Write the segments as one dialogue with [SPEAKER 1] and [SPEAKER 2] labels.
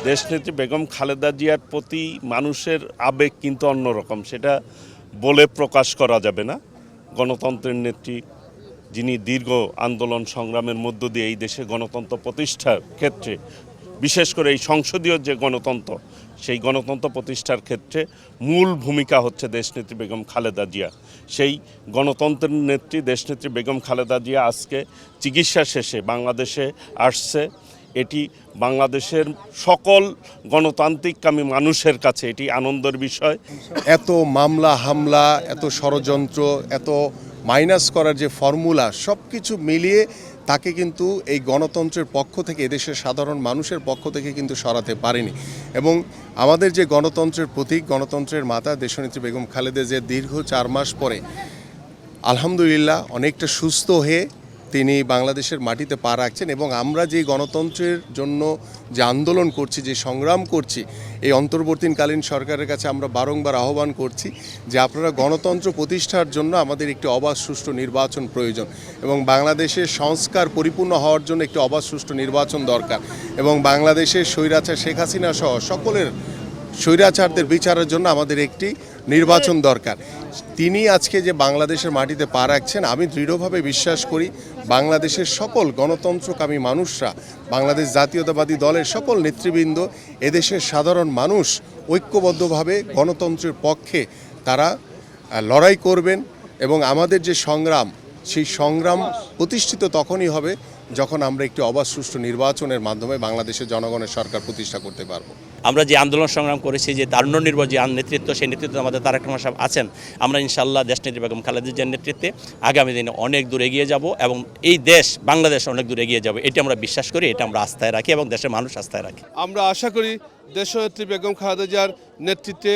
[SPEAKER 1] দেশনেত্রী বেগম খালেদা জিয়ার প্রতি মানুষের আবেগ কিন্তু অন্যরকম, সেটা বলে প্রকাশ করা যাবে না। গণতন্ত্রের নেত্রী, যিনি দীর্ঘ আন্দোলন সংগ্রামের মধ্য দিয়ে এই দেশে গণতন্ত্র প্রতিষ্ঠার ক্ষেত্রে, বিশেষ করে এই সংসদীয় যে গণতন্ত্র, সেই গণতন্ত্র প্রতিষ্ঠার ক্ষেত্রে মূল ভূমিকা হচ্ছে দেশনেত্রী বেগম খালেদা জিয়া। সেই গণতন্ত্রের নেত্রী দেশনেত্রী বেগম খালেদা জিয়া আজকে চিকিৎসা শেষে বাংলাদেশে আসছে। এটি বাংলাদেশের সকল গণতান্ত্রিককামী মানুষের কাছে এটি আনন্দের বিষয়।
[SPEAKER 2] এত মামলা হামলা, এত ষড়যন্ত্র, এত মাইনাস করার যে ফর্মুলা, সব কিছু মিলিয়ে তাকে কিন্তু এই গণতন্ত্রের পক্ষ থেকে, এদেশের সাধারণ মানুষের পক্ষ থেকে কিন্তু সরাতে পারেনি। এবং আমাদের যে গণতন্ত্রের প্রতীক, গণতন্ত্রের মাতা দেশনেত্রী বেগম খালেদা জিয়া দীর্ঘ 4 মাস পরে আলহামদুলিল্লাহ অনেকটা সুস্থ হয়ে তিনি বাংলাদেশের মাটিতে পা রাখছেন। এবং আমরা যে গণতন্ত্রের জন্য যে আন্দোলন করছি, যে সংগ্রাম করছি, এই অন্তর্বর্তীকালীন সরকারের কাছে আমরা বারংবার আহ্বান করছি যে আপনারা গণতন্ত্র প্রতিষ্ঠার জন্য আমাদের একটি অবাধ সুষ্ঠু নির্বাচন প্রয়োজন, এবং বাংলাদেশের সংস্কার পরিপূর্ণ হওয়ার জন্য একটি অবাধ সুষ্ঠু নির্বাচন দরকার, এবং বাংলাদেশের স্বৈরাচার শেখ হাসিনা সহ সকলের স্বৈরাচারদের বিচারের জন্য আমাদের একটি নির্বাচন দরকার। তিনি আজকে যে বাংলাদেশের মাটিতে পা রাখছেন, আমি দৃঢ়ভাবে বিশ্বাস করি বাংলাদেশের সকল গণতন্ত্রকামী মানুষরা, বাংলাদেশ জাতীয়তাবাদী দলের সকল নেতৃবৃন্দ, এদেশের সাধারণ মানুষ ঐক্যবদ্ধভাবে গণতন্ত্রের পক্ষে তারা লড়াই করবেন। এবং আমাদের যে সংগ্রাম, সেই সংগ্রাম প্রতিষ্ঠিত তখনই হবে যখন আমরা একটি অবাধ সুষ্ঠু নির্বাচনের মাধ্যমে বাংলাদেশের জনগণের সরকার প্রতিষ্ঠা করতে পারবো।
[SPEAKER 3] আমরা যে আন্দোলন সংগ্রাম করেছি, যে তারুণ্য নির্ভর যে নেতৃত্ব, সেই নেতৃত্ব আমাদের তারেক রহমান সাহেব আছেন। আমরা ইনশাআল্লাহ দেশনেত্রী বেগম খালেদা জিয়ার নেতৃত্বে আগামী দিনে অনেক দূর এগিয়ে যাব, এবং এই দেশ বাংলাদেশ অনেক দূর এগিয়ে যাবে, এটি আমরা বিশ্বাস করি, এটা আমরা আস্থায় রাখি এবং দেশের মানুষ আস্থায় রাখি।
[SPEAKER 4] আমরা আশা করি দেশনেত্রী বেগম খালেদা জিয়ার নেতৃত্বে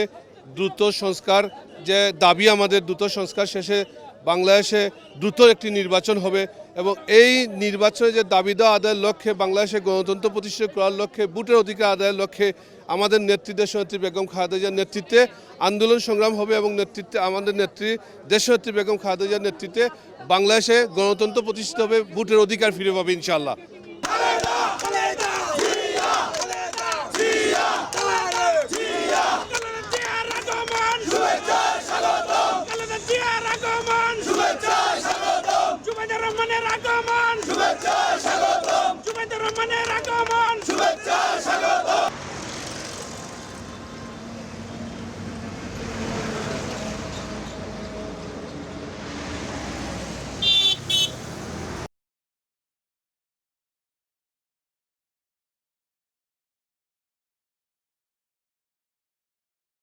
[SPEAKER 4] দ্রুত সংস্কার, যে দাবি আমাদের দ্রুত সংস্কার শেষে বাংলাদেশে দ্রুত একটি নির্বাচন হবে, এবং এই নির্বাচনে যে দাবি দেওয়া আদায়ের লক্ষ্যে, বাংলাদেশে গণতন্ত্র প্রতিষ্ঠা করার লক্ষ্যে, ভোটের অধিকার আদায়ের লক্ষ্যে আমাদের নেত্রী দেশনেত্রী বেগম খালেদা জিয়ার নেতৃত্বে আন্দোলন সংগ্রাম হবে, এবং নেতৃত্বে আমাদের নেত্রী দেশনেত্রী বেগম খালেদা জিয়ার নেতৃত্বে বাংলাদেশে গণতন্ত্র প্রতিষ্ঠিত হবে, ভোটের অধিকার ফিরে পাবে ইনশাআল্লাহ।
[SPEAKER 5] আগমন শুভেচ্ছা স্বাগতম, জুবাইর রহমানের আগমন শুভেচ্ছা স্বাগতম।